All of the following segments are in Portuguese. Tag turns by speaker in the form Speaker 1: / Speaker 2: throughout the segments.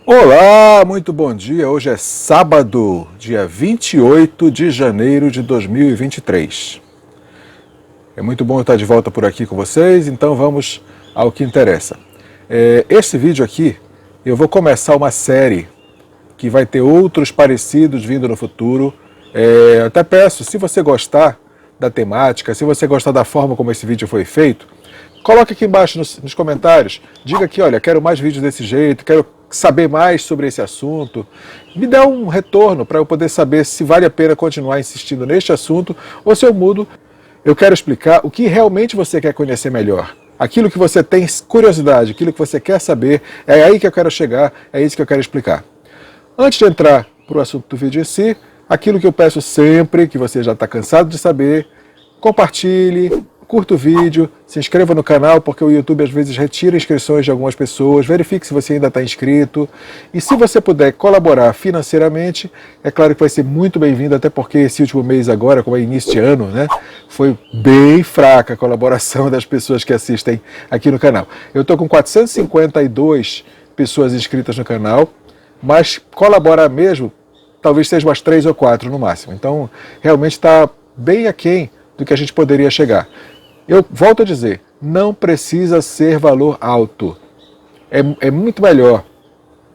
Speaker 1: Olá, muito bom dia. Hoje é sábado, dia 28 de janeiro de 2023. É muito bom estar de volta por aqui com vocês, então vamos ao que interessa. Esse vídeo aqui, eu vou começar uma série que vai ter outros parecidos vindo no futuro. Até peço, se você gostar da temática, se você gostar da forma como esse vídeo foi feito, coloque aqui embaixo nos comentários, diga aqui, olha, quero mais vídeos desse jeito, quero saber mais sobre esse assunto. Me dá um retorno para eu poder saber se vale a pena continuar insistindo neste assunto ou se eu mudo. Eu quero explicar o que realmente você quer conhecer melhor. Aquilo que você tem curiosidade, aquilo que você quer saber, é aí que eu quero chegar, é isso que eu quero explicar. Antes de entrar para o assunto do vídeo em si, aquilo que eu peço sempre, que você já está cansado de saber, compartilhe, curta o vídeo, se inscreva no canal, porque o YouTube às vezes retira inscrições de algumas pessoas, verifique se você ainda está inscrito, e se você puder colaborar financeiramente, é claro que vai ser muito bem-vindo, até porque esse último mês agora, como é início de ano, né, foi bem fraca a colaboração das pessoas que assistem aqui no canal. Eu estou com 452 pessoas inscritas no canal, mas colaborar mesmo, talvez seja umas 3 ou 4 no máximo, então realmente está bem aquém do que a gente poderia chegar. Eu volto a dizer, não precisa ser valor alto. É muito melhor,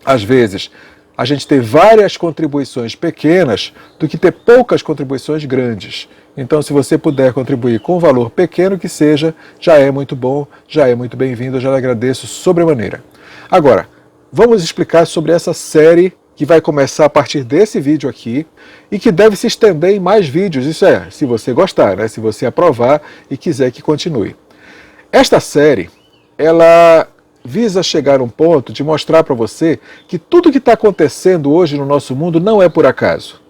Speaker 1: às vezes, a gente ter várias contribuições pequenas do que ter poucas contribuições grandes. Então, se você puder contribuir com um valor pequeno que seja, já é muito bom, já é muito bem-vindo, eu já lhe agradeço sobremaneira. Agora, vamos explicar sobre essa série que vai começar a partir desse vídeo aqui e que deve se estender em mais vídeos, isso é, se você gostar, né? Se você aprovar e quiser que continue. Esta série, ela visa chegar a um ponto de mostrar para você que tudo que está acontecendo hoje no nosso mundo não é por acaso.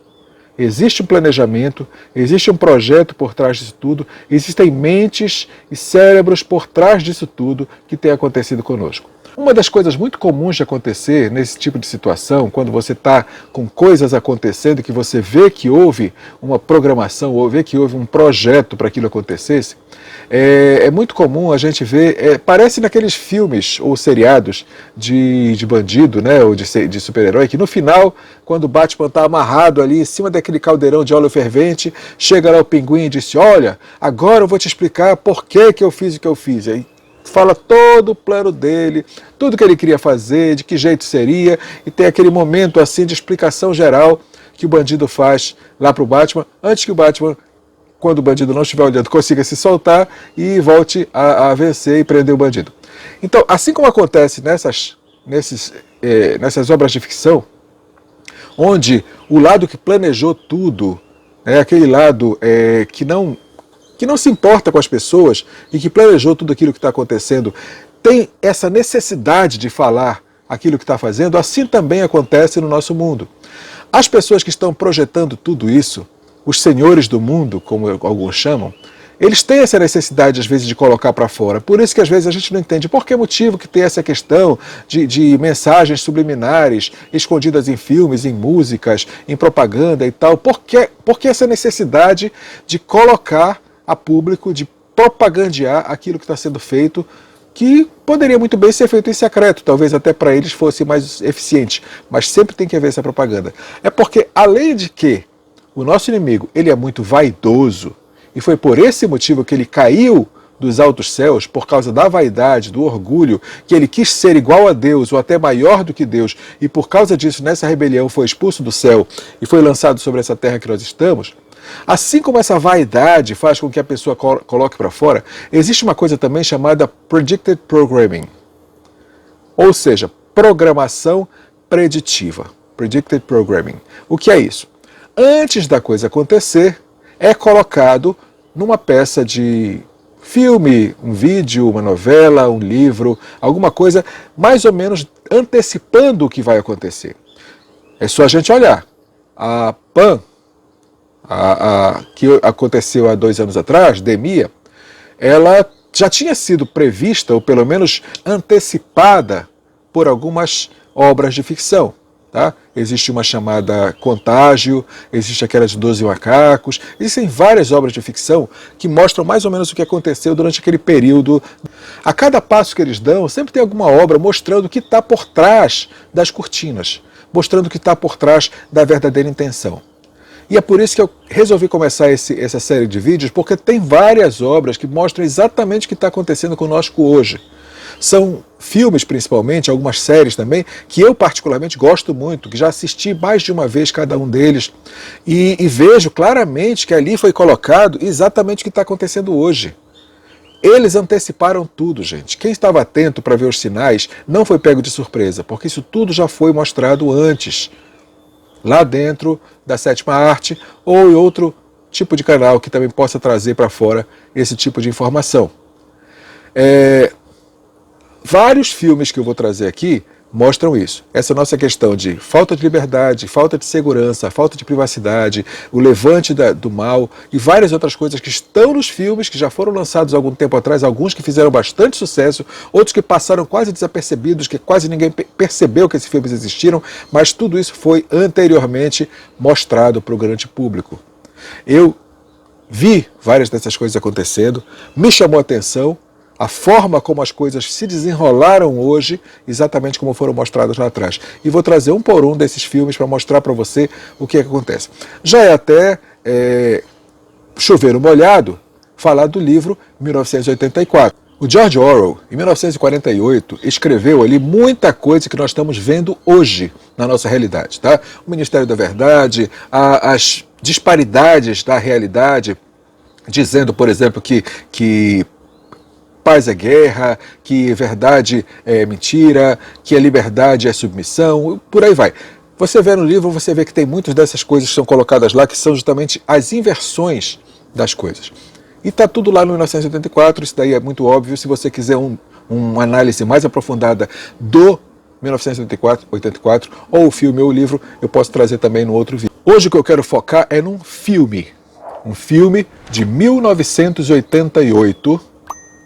Speaker 1: Existe um planejamento, existe um projeto por trás disso tudo, existem mentes e cérebros por trás disso tudo que tem acontecido conosco. Uma das coisas muito comuns de acontecer nesse tipo de situação, quando você está com coisas acontecendo, que você vê que houve uma programação, ou vê que houve um projeto para aquilo acontecesse, é muito comum a gente ver, parece naqueles filmes ou seriados de bandido, né, ou de super-herói, que no final, quando o Batman está amarrado ali em cima daquele caldeirão de óleo fervente, chega lá o Pinguim e diz, olha, agora eu vou te explicar por que eu fiz o que eu fiz. Aí fala todo o plano dele, tudo que ele queria fazer, de que jeito seria, e tem aquele momento assim de explicação geral que o bandido faz lá para o Batman, antes que o Batman, quando o bandido não estiver olhando, consiga se soltar e volte a vencer e prender o bandido. Então, assim como acontece nessas obras de ficção, onde o lado que planejou tudo, aquele lado que não se importa com as pessoas e que planejou tudo aquilo que está acontecendo, tem essa necessidade de falar aquilo que está fazendo, assim também acontece no nosso mundo. As pessoas que estão projetando tudo isso, os senhores do mundo, como alguns chamam, eles têm essa necessidade, às vezes, de colocar para fora. Por isso que, às vezes, a gente não entende por que motivo que tem essa questão de mensagens subliminares escondidas em filmes, em músicas, em propaganda e tal. Por que essa necessidade de colocar a público, de propagandear aquilo que está sendo feito, que poderia muito bem ser feito em secreto, talvez até para eles fosse mais eficiente, mas sempre tem que haver essa propaganda. É porque, além de que o nosso inimigo ele é muito vaidoso, e foi por esse motivo que ele caiu dos altos céus, por causa da vaidade, do orgulho, que ele quis ser igual a Deus, ou até maior do que Deus, e por causa disso, nessa rebelião, foi expulso do céu e foi lançado sobre essa terra que nós estamos. Assim como essa vaidade faz com que a pessoa coloque para fora, existe uma coisa também chamada Predicted Programming, ou seja, programação preditiva. Predicted Programming. O que é isso? Antes da coisa acontecer, é colocado numa peça de filme, um vídeo, uma novela, um livro, alguma coisa mais ou menos antecipando o que vai acontecer. É só a gente olhar. A Pan, que aconteceu há 2 anos atrás, Demia, ela já tinha sido prevista, ou pelo menos antecipada, por algumas obras de ficção. Tá? Existe uma chamada Contágio, existe aquela de 12 Macacos, existem várias obras de ficção que mostram mais ou menos o que aconteceu durante aquele período. A cada passo que eles dão, sempre tem alguma obra mostrando o que está por trás das cortinas, mostrando o que está por trás da verdadeira intenção. E é por isso que eu resolvi começar essa série de vídeos, porque tem várias obras que mostram exatamente o que está acontecendo conosco hoje. São filmes, principalmente, algumas séries também, que eu particularmente gosto muito, que já assisti mais de uma vez cada um deles, e vejo claramente que ali foi colocado exatamente o que está acontecendo hoje. Eles anteciparam tudo, gente. Quem estava atento para ver os sinais não foi pego de surpresa, porque isso tudo já foi mostrado antes, lá dentro da Sétima Arte, ou em outro tipo de canal que também possa trazer para fora esse tipo de informação. Vários filmes que eu vou trazer aqui mostram isso. Essa nossa questão de falta de liberdade, falta de segurança, falta de privacidade, o levante do mal e várias outras coisas que estão nos filmes, que já foram lançados há algum tempo atrás, alguns que fizeram bastante sucesso, outros que passaram quase desapercebidos, que quase ninguém percebeu que esses filmes existiram, mas tudo isso foi anteriormente mostrado para o grande público. Eu vi várias dessas coisas acontecendo, me chamou a atenção a forma como as coisas se desenrolaram hoje, exatamente como foram mostradas lá atrás. E vou trazer um por um desses filmes para mostrar para você o que acontece. Já é até chover no molhado falar do livro 1984. O George Orwell, em 1948, escreveu ali muita coisa que nós estamos vendo hoje na nossa realidade. Tá? O Ministério da Verdade, as disparidades da realidade, dizendo, por exemplo, que paz é guerra, que verdade é mentira, que a liberdade é submissão, por aí vai. Você vê no livro, você vê que tem muitas dessas coisas que são colocadas lá, que são justamente as inversões das coisas. E está tudo lá no 1984, isso daí é muito óbvio. Se você quiser uma análise mais aprofundada do 1984, ou o filme ou o livro, eu posso trazer também no outro vídeo. Hoje o que eu quero focar é num filme. Um filme de 1988,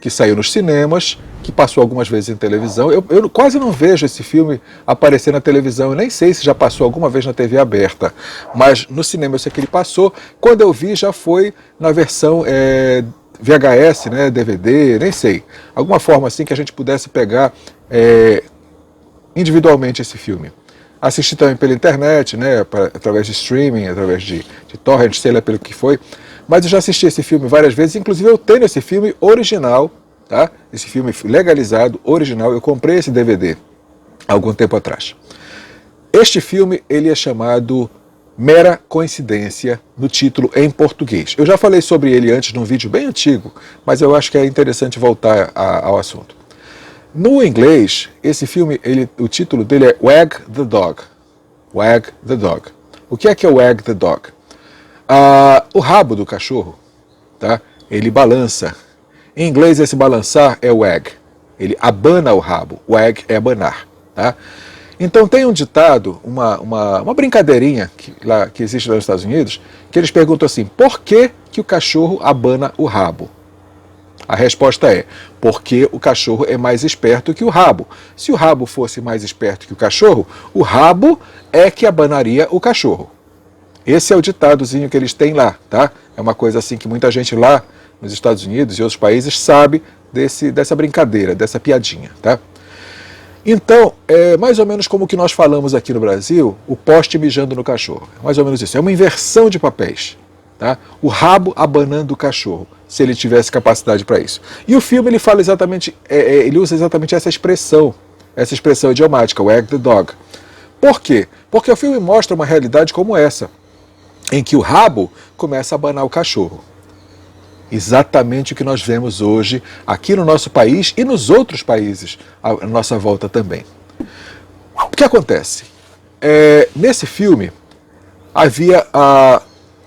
Speaker 1: que saiu nos cinemas, que passou algumas vezes em televisão. Eu quase não vejo esse filme aparecer na televisão, eu nem sei se já passou alguma vez na TV aberta, mas no cinema eu sei que ele passou. Quando eu vi já foi na versão VHS, né, DVD, nem sei. Alguma forma assim que a gente pudesse pegar individualmente esse filme. Assisti também pela internet, né, através de streaming, através de torrent, sei lá pelo que foi. Mas eu já assisti esse filme várias vezes, inclusive eu tenho esse filme original, tá? Esse filme legalizado, original, eu comprei esse DVD há algum tempo atrás. Este filme, ele é chamado Mera Coincidência, no título em português. Eu já falei sobre ele antes num vídeo bem antigo, mas eu acho que é interessante voltar ao assunto. No inglês, esse filme, o título dele é Wag the Dog. Wag the Dog. O que é o Wag the Dog? O rabo do cachorro, tá? Ele balança. Em inglês, esse balançar é wag. Ele abana o rabo. Wag é abanar. Tá? Então tem um ditado, uma brincadeirinha que existe lá nos Estados Unidos, que eles perguntam assim: por que o cachorro abana o rabo? A resposta é: porque o cachorro é mais esperto que o rabo. Se o rabo fosse mais esperto que o rabo é que abanaria o cachorro. Esse é o ditadozinho que eles têm lá, tá? É uma coisa assim que muita gente lá nos Estados Unidos e outros países sabe dessa brincadeira, dessa piadinha, tá? Então, é mais ou menos como o que nós falamos aqui no Brasil, o poste mijando no cachorro. É mais ou menos isso, é uma inversão de papéis, tá? O rabo abanando o cachorro, se ele tivesse capacidade para isso. E o filme ele fala exatamente, ele usa exatamente essa expressão idiomática, wag the dog. Por quê? Porque o filme mostra uma realidade como essa, em que o rabo começa a abanar o cachorro. Exatamente o que nós vemos hoje aqui no nosso país e nos outros países à nossa volta também. O que acontece? Nesse filme,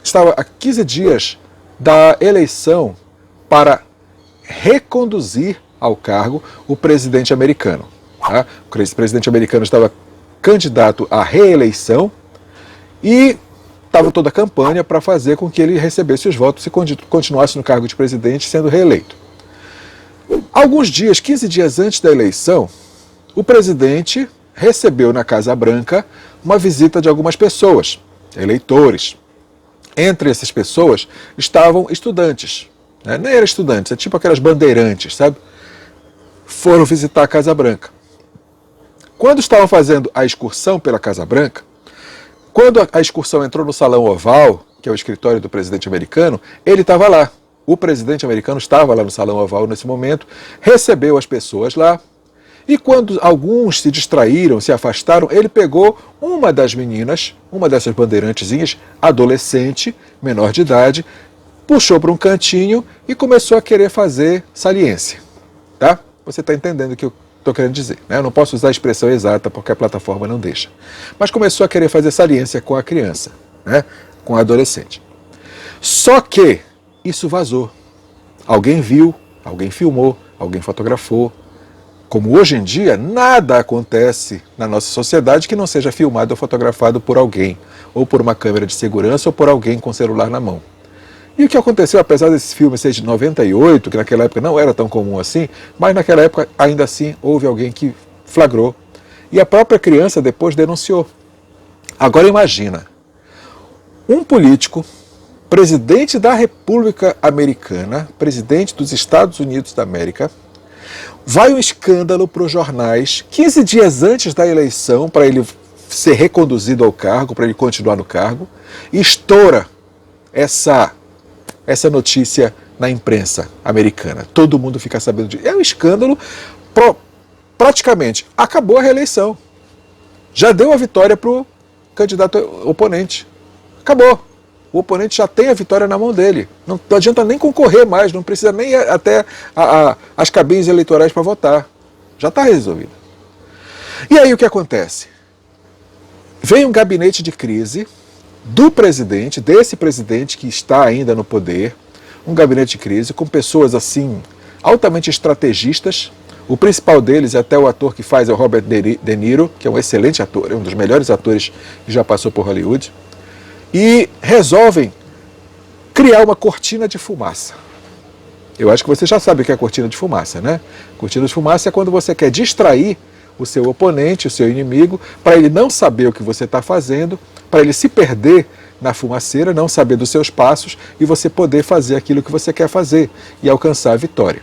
Speaker 1: estava a 15 dias da eleição para reconduzir ao cargo o presidente americano. Tá? O presidente americano estava candidato à reeleição e estava toda a campanha para fazer com que ele recebesse os votos e continuasse no cargo de presidente sendo reeleito. Alguns dias, 15 dias antes da eleição, o presidente recebeu na Casa Branca uma visita de algumas pessoas, eleitores. Entre essas pessoas estavam estudantes, né? Nem eram estudantes, é tipo aquelas bandeirantes, sabe? Foram visitar a Casa Branca. Quando estavam fazendo a excursão pela Casa Branca, quando a excursão entrou no Salão Oval, que é o escritório do presidente americano, ele estava lá. O presidente americano estava lá no Salão Oval nesse momento, recebeu as pessoas lá, e quando alguns se distraíram, se afastaram, ele pegou uma das meninas, uma dessas bandeirantezinhas, adolescente, menor de idade, puxou para um cantinho e começou a querer fazer saliência. Tá? Você está entendendo o que eu estou querendo dizer, né? Eu não posso usar a expressão exata porque a plataforma não deixa. Mas começou a querer fazer saliência com a criança, né? Com a adolescente. Só que isso vazou. Alguém viu, alguém filmou, alguém fotografou. Como hoje em dia, nada acontece na nossa sociedade que não seja filmado ou fotografado por alguém, ou por uma câmera de segurança, ou por alguém com celular na mão. E o que aconteceu, apesar desse filme ser de 98, que naquela época não era tão comum assim, mas naquela época, ainda assim, houve alguém que flagrou. E a própria criança depois denunciou. Agora imagina, um político, presidente da República Americana, presidente dos Estados Unidos da América, vai um escândalo para os jornais 15 dias antes da eleição para ele ser reconduzido ao cargo, para ele continuar no cargo, e estoura essa notícia na imprensa americana. Todo mundo fica sabendo disso. É um escândalo, praticamente acabou a reeleição. Já deu a vitória para o candidato oponente. Acabou. O oponente já tem a vitória na mão dele. Não adianta nem concorrer mais, não precisa nem ir até as cabines eleitorais para votar. Já está resolvido. E aí o que acontece? Vem um gabinete de crise do presidente, desse presidente que está ainda no poder, um gabinete de crise com pessoas assim, altamente estrategistas. O principal deles é até o ator que faz, é o Robert De Niro, que é um excelente ator, é um dos melhores atores que já passou por Hollywood. E resolvem criar uma cortina de fumaça. Eu acho que você já sabe o que é cortina de fumaça, né? Cortina de fumaça é quando você quer distrair o seu oponente, o seu inimigo, para ele não saber o que você está fazendo, para ele se perder na fumaceira, não saber dos seus passos e você poder fazer aquilo que você quer fazer e alcançar a vitória.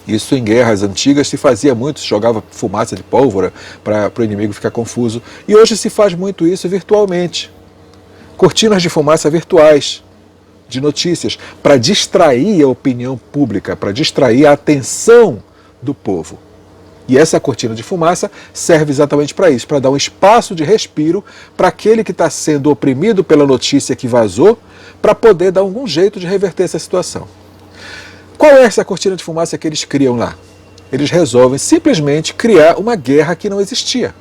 Speaker 1: Isso em guerras antigas se fazia muito, se jogava fumaça de pólvora para o inimigo ficar confuso. E hoje se faz muito isso virtualmente. Cortinas de fumaça virtuais, de notícias, para distrair a opinião pública, para distrair a atenção do povo. E essa cortina de fumaça serve exatamente para isso, para dar um espaço de respiro para aquele que está sendo oprimido pela notícia que vazou, para poder dar algum jeito de reverter essa situação. Qual é essa cortina de fumaça que eles criam lá? Eles resolvem simplesmente criar uma guerra que não existia.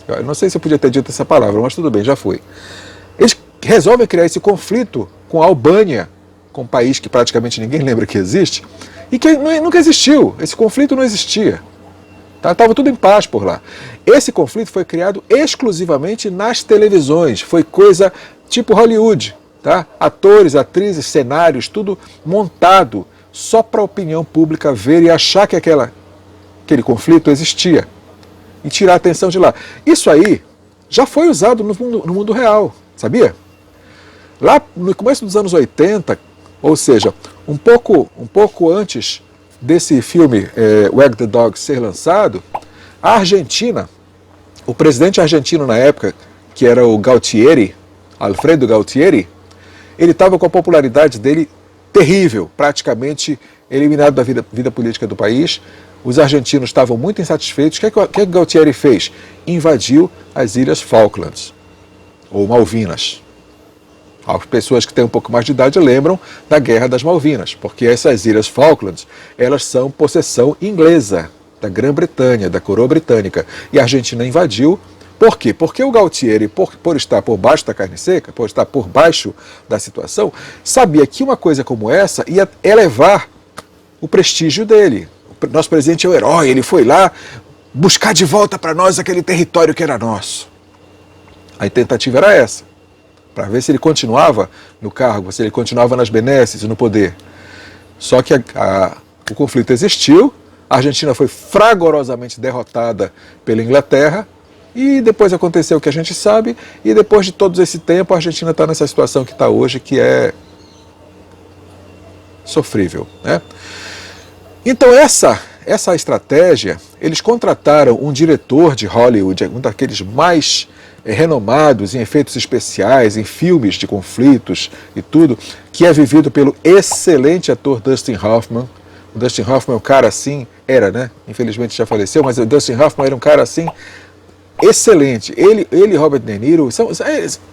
Speaker 1: Eu não sei se eu podia ter dito essa palavra, mas tudo bem, já foi. Eles resolvem criar esse conflito com a Albânia, com um país que praticamente ninguém lembra que existe, e que nunca existiu. Esse conflito não existia. Estava tudo em paz por lá. Esse conflito foi criado exclusivamente nas televisões. Foi coisa tipo Hollywood. Tá? Atores, atrizes, cenários, tudo montado só para a opinião pública ver e achar que aquele conflito existia. E tirar a atenção de lá. Isso aí já foi usado no mundo real. Sabia? Lá no começo dos anos 80, ou seja, um pouco antes desse filme Wag the Dog ser lançado, a Argentina, o presidente argentino na época, que era o Galtieri, Alfredo Galtieri, ele estava com a popularidade dele terrível, praticamente eliminado da vida política do país. Os argentinos estavam muito insatisfeitos. O que Galtieri fez? Invadiu as Ilhas Falklands, ou Malvinas. As pessoas que têm um pouco mais de idade lembram da Guerra das Malvinas, porque essas Ilhas Falklands, elas são possessão inglesa, da Grã-Bretanha, da coroa britânica. E a Argentina invadiu. Por quê? Porque o Galtieri, por estar por baixo da carne seca, por estar por baixo da situação, sabia que uma coisa como essa ia elevar o prestígio dele. O nosso presidente é o herói, ele foi lá buscar de volta para nós aquele território que era nosso. A tentativa era essa, para ver se ele continuava no cargo, se ele continuava nas benesses e no poder. Só que o conflito existiu, A Argentina foi fragorosamente derrotada pela Inglaterra e depois aconteceu o que a gente sabe, e depois de todo esse tempo a Argentina está nessa situação que está hoje, que é sofrível, né? Então essa estratégia, eles contrataram um diretor de Hollywood, um daqueles mais renomados em efeitos especiais, em filmes de conflitos e tudo, que é vivido pelo excelente ator Dustin Hoffman. O Dustin Hoffman é um cara assim, era, né? Infelizmente já faleceu, mas o Dustin Hoffman era um cara assim, excelente. Ele e Robert De Niro,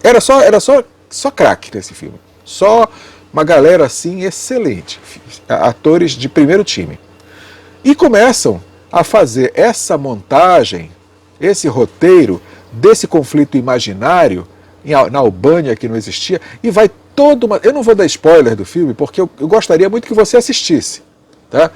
Speaker 1: era só craque nesse filme. Só uma galera assim, excelente. Atores de primeiro time. E começam a fazer essa montagem, esse roteiro desse conflito imaginário na Albânia que não existia, e vai toda uma... Eu não vou dar spoiler do filme, porque eu gostaria muito que você assistisse, tá?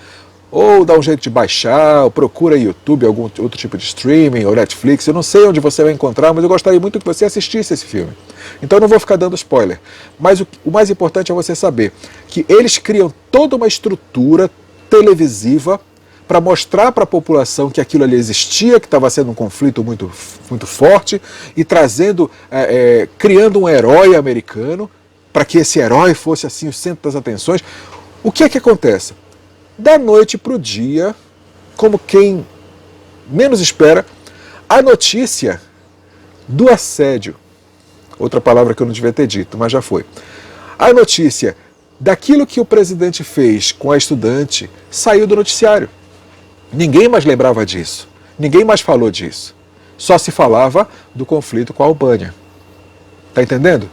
Speaker 1: Ou dá um jeito de baixar, ou procura YouTube, algum outro tipo de streaming, ou Netflix, eu não sei onde você vai encontrar, mas eu gostaria muito que você assistisse esse filme. Então eu não vou ficar dando spoiler. Mas o mais importante é você saber que eles criam toda uma estrutura televisiva para mostrar para a população que aquilo ali existia, que estava sendo um conflito muito, muito forte, e trazendo, criando um herói americano, para que esse herói fosse assim o centro das atenções. O que é que acontece? Da noite para o dia, como quem menos espera, a notícia do assédio, outra palavra que eu não devia ter dito, mas já foi, a notícia daquilo que o presidente fez com a estudante saiu do noticiário. Ninguém mais lembrava disso, ninguém mais falou disso, só se falava do conflito com a Albânia. Está entendendo?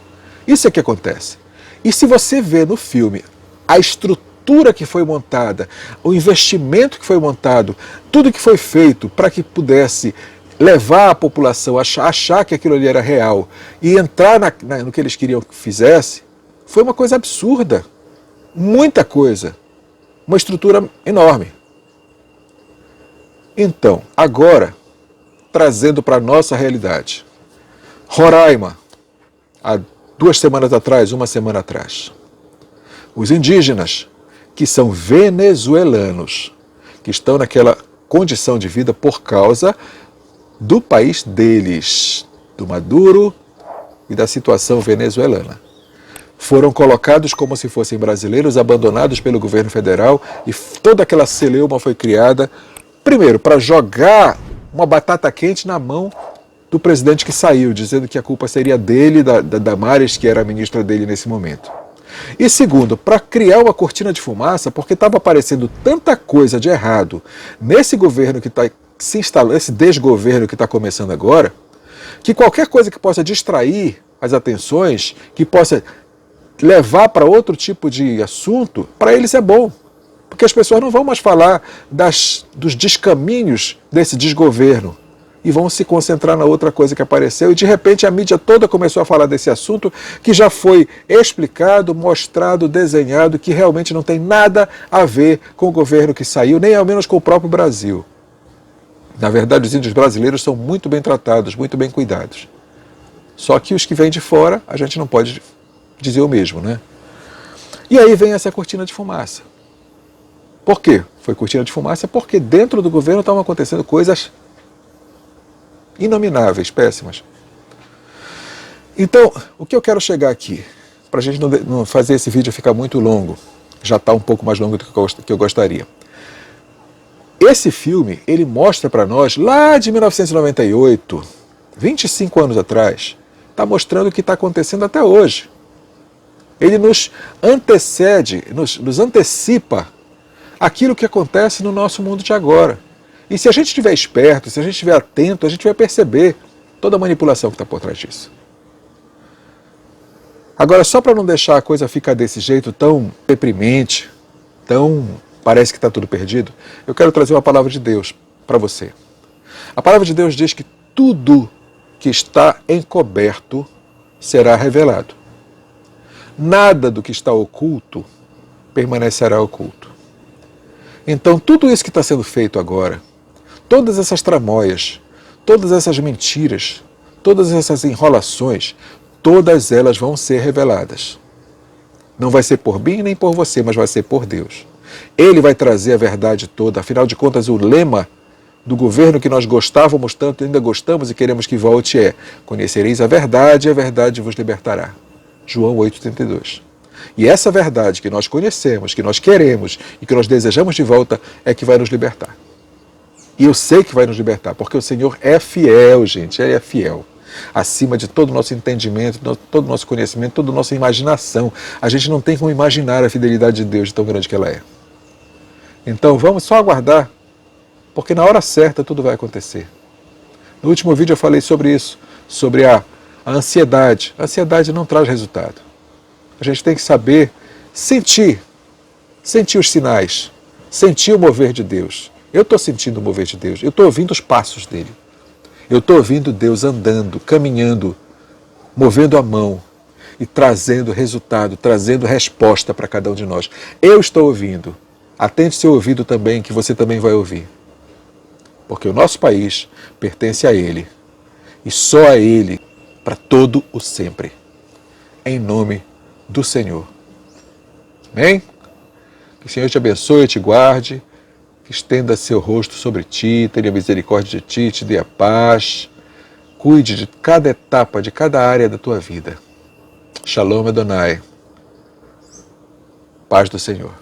Speaker 1: Isso é que acontece. E se você vê no filme a estrutura que foi montada, o investimento que foi montado, tudo que foi feito para que pudesse levar a população a achar que aquilo ali era real e entrar no que eles queriam que fizesse, foi uma coisa absurda. Muita coisa. Uma estrutura enorme. Então, agora, trazendo para a nossa realidade. Roraima, há 2 semanas atrás, 1 semana atrás. Os indígenas, que são venezuelanos, que estão naquela condição de vida por causa do país deles, do Maduro e da situação venezuelana. Foram colocados como se fossem brasileiros, abandonados pelo governo federal, e toda aquela celeuma foi criada, primeiro, para jogar uma batata quente na mão do presidente que saiu, dizendo que a culpa seria dele, da Damares, que era a ministra dele nesse momento. E segundo, para criar uma cortina de fumaça, porque estava aparecendo tanta coisa de errado nesse governo que está se instalando, esse desgoverno que está começando agora, que qualquer coisa que possa distrair as atenções, que possa levar para outro tipo de assunto, para eles é bom. Porque as pessoas não vão mais falar dos descaminhos desse desgoverno e vão se concentrar na outra coisa que apareceu, e de repente a mídia toda começou a falar desse assunto que já foi explicado, mostrado, desenhado, que realmente não tem nada a ver com o governo que saiu, nem ao menos com o próprio Brasil. Na verdade, os índios brasileiros são muito bem tratados, muito bem cuidados. Só que os que vêm de fora, a gente não pode dizer o mesmo, né? E aí vem essa cortina de fumaça. Por quê? Foi cortina de fumaça porque dentro do governo estavam acontecendo coisas inomináveis, péssimas. Então, o que eu quero chegar aqui, para a gente não fazer esse vídeo ficar muito longo, já está um pouco mais longo do que eu gostaria. Esse filme, ele mostra para nós, lá de 1998, 25 anos atrás, está mostrando o que está acontecendo até hoje. Ele nos antecede, nos antecipa aquilo que acontece no nosso mundo de agora. E se a gente estiver esperto, se a gente estiver atento, a gente vai perceber toda a manipulação que está por trás disso. Agora, só para não deixar a coisa ficar desse jeito tão deprimente, tão parece que está tudo perdido, eu quero trazer uma palavra de Deus para você. A palavra de Deus diz que tudo que está encoberto será revelado. Nada do que está oculto permanecerá oculto. Então, tudo isso que está sendo feito agora, todas essas tramóias, todas essas mentiras, todas essas enrolações, todas elas vão ser reveladas. Não vai ser por mim nem por você, mas vai ser por Deus. Ele vai trazer a verdade toda. Afinal de contas, o lema do governo que nós gostávamos tanto, ainda gostamos e queremos que volte é: conhecereis a verdade e a verdade vos libertará. João 8,32. E essa verdade que nós conhecemos, que nós queremos e que nós desejamos de volta é que vai nos libertar. E eu sei que vai nos libertar, porque o Senhor é fiel, gente, Ele é fiel. Acima de todo o nosso entendimento, todo o nosso conhecimento, toda a nossa imaginação. A gente não tem como imaginar a fidelidade de Deus, de tão grande que ela é. Então vamos só aguardar, porque na hora certa tudo vai acontecer. No último vídeo eu falei sobre isso, sobre a ansiedade. A ansiedade não traz resultado. A gente tem que saber sentir os sinais, sentir o mover de Deus. Eu estou sentindo o mover de Deus, eu estou ouvindo os passos dele. Eu estou ouvindo Deus andando, caminhando, movendo a mão e trazendo resultado, trazendo resposta para cada um de nós. Eu estou ouvindo. Atente seu ouvido também, que você também vai ouvir. Porque o nosso país pertence a Ele. E só a Ele, para todo o sempre. Em nome do Senhor. Amém? Que o Senhor te abençoe e te guarde. Que estenda seu rosto sobre ti, tenha misericórdia de ti, te dê a paz. Cuide de cada etapa, de cada área da tua vida. Shalom Adonai. Paz do Senhor.